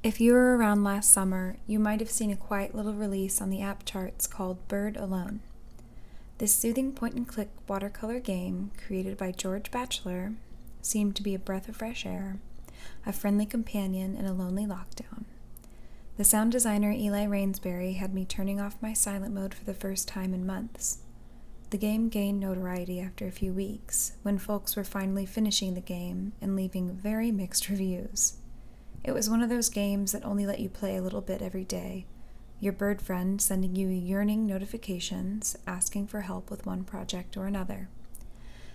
If you were around last summer, you might have seen a quiet little release on the app charts called Bird Alone. This soothing point-and-click watercolor game, created by George Batchelor, seemed to be a breath of fresh air, a friendly companion in a lonely lockdown. The sound designer Eli Rainsbury had me turning off my silent mode for the first time in months. The game gained notoriety after a few weeks, when folks were finally finishing the game and leaving very mixed reviews. It was one of those games that only let you play a little bit every day, your bird friend sending you yearning notifications asking for help with one project or another.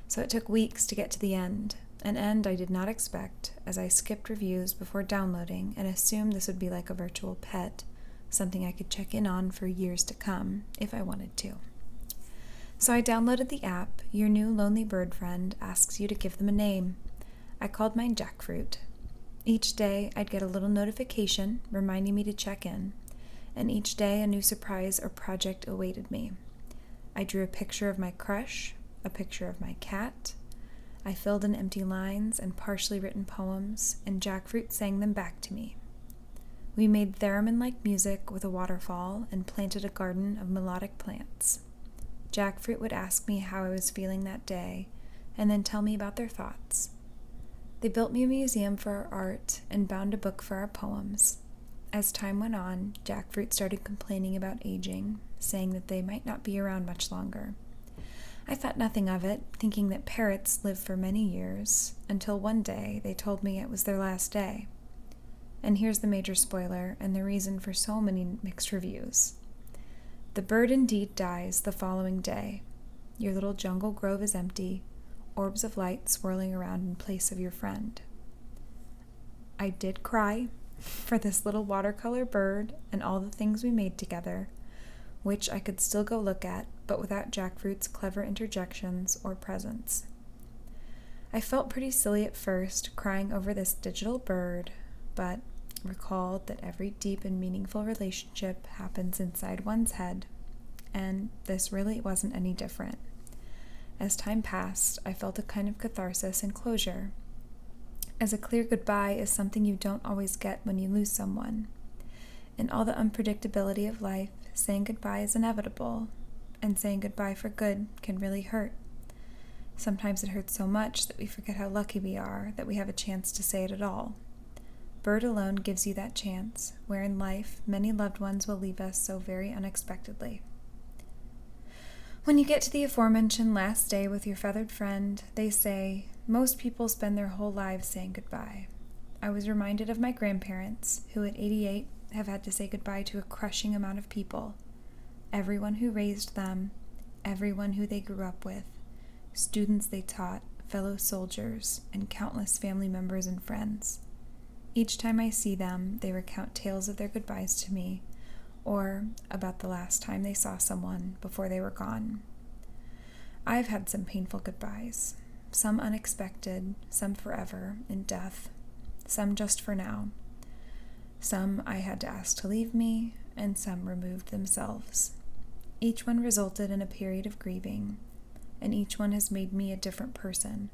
So it took weeks to get to the end, an end I did not expect, as I skipped reviews before downloading and assumed this would be like a virtual pet, something I could check in on for years to come if I wanted to. So I downloaded the app. Your new lonely bird friend asks you to give them a name. I called mine Jackfruit. Each day I'd get a little notification reminding me to check in, and each day a new surprise or project awaited me. I drew a picture of my crush, a picture of my cat. I filled in empty lines and partially written poems, and Jackfruit sang them back to me. We made theremin-like music with a waterfall and planted a garden of melodic plants. Jackfruit would ask me how I was feeling that day, and then tell me about their thoughts. They built me a museum for our art and bound a book for our poems. As time went on, Jackfruit started complaining about aging, saying that they might not be around much longer. I thought nothing of it, thinking that parrots live for many years, until one day they told me it was their last day. And here's the major spoiler and the reason for so many mixed reviews. The bird indeed dies the following day. Your little jungle grove is empty, orbs of light swirling around in place of your friend. I did cry for this little watercolor bird and all the things we made together, which I could still go look at, but without Jackfruit's clever interjections or presence. I felt pretty silly at first, crying over this digital bird, but recalled that every deep and meaningful relationship happens inside one's head, and this really wasn't any different. As time passed, I felt a kind of catharsis and closure, as a clear goodbye is something you don't always get when you lose someone. In all the unpredictability of life, saying goodbye is inevitable, and saying goodbye for good can really hurt. Sometimes it hurts so much that we forget how lucky we are that we have a chance to say it at all. Bird Alone gives you that chance, where in life many loved ones will leave us so very unexpectedly. When you get to the aforementioned last day with your feathered friend, they say, most people spend their whole lives saying goodbye. I was reminded of my grandparents, who at 88 have had to say goodbye to a crushing amount of people. Everyone who raised them, everyone who they grew up with, students they taught, fellow soldiers, and countless family members and friends. Each time I see them, they recount tales of their goodbyes to me, or about the last time they saw someone before they were gone. I've had some painful goodbyes, some unexpected, some forever, in death, some just for now. Some I had to ask to leave me, and some removed themselves. Each one resulted in a period of grieving, and each one has made me a different person,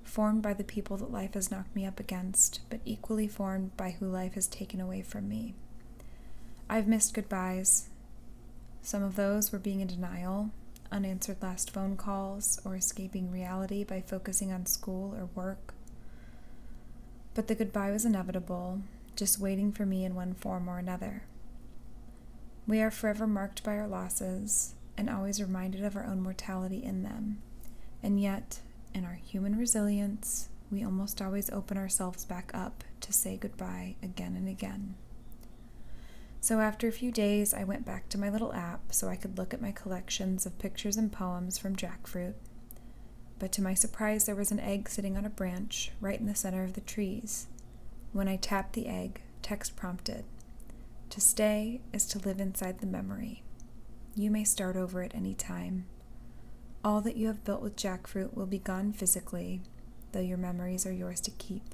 formed by the people that life has knocked me up against, but equally formed by who life has taken away from me. I've missed goodbyes. Some of those were being in denial, unanswered last phone calls, or escaping reality by focusing on school or work. But the goodbye was inevitable, just waiting for me in one form or another. We are forever marked by our losses, and always reminded of our own mortality in them. And yet, in our human resilience, we almost always open ourselves back up to say goodbye again and again. So after a few days, I went back to my little app so I could look at my collections of pictures and poems from Jackfruit. But to my surprise, there was an egg sitting on a branch right in the center of the trees. When I tapped the egg, text prompted, "To stay is to live inside the memory. You may start over at any time. All that you have built with Jackfruit will be gone physically, though your memories are yours to keep.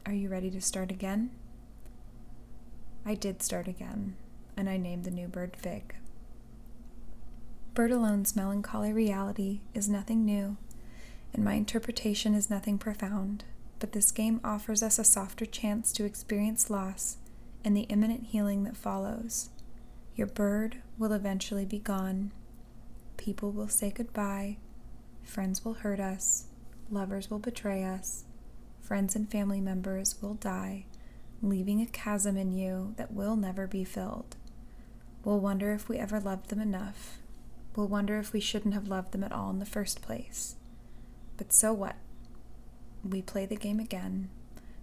Are you ready to start again?" I did start again, and I named the new bird Fig. Bird Alone's melancholy reality is nothing new, and my interpretation is nothing profound, but this game offers us a softer chance to experience loss and the imminent healing that follows. Your bird will eventually be gone. People will say goodbye. Friends will hurt us. Lovers will betray us. Friends and family members will die, leaving a chasm in you that will never be filled. We'll wonder if we ever loved them enough. We'll wonder if we shouldn't have loved them at all in the first place. But so what? We play the game again.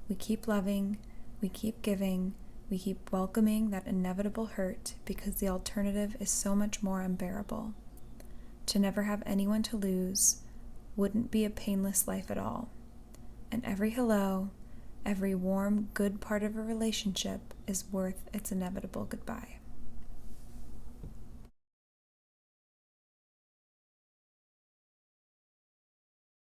We keep loving. We keep giving. We keep welcoming that inevitable hurt because the alternative is so much more unbearable. To never have anyone to lose wouldn't be a painless life at all. And every hello, every warm, good part of a relationship is worth its inevitable goodbye.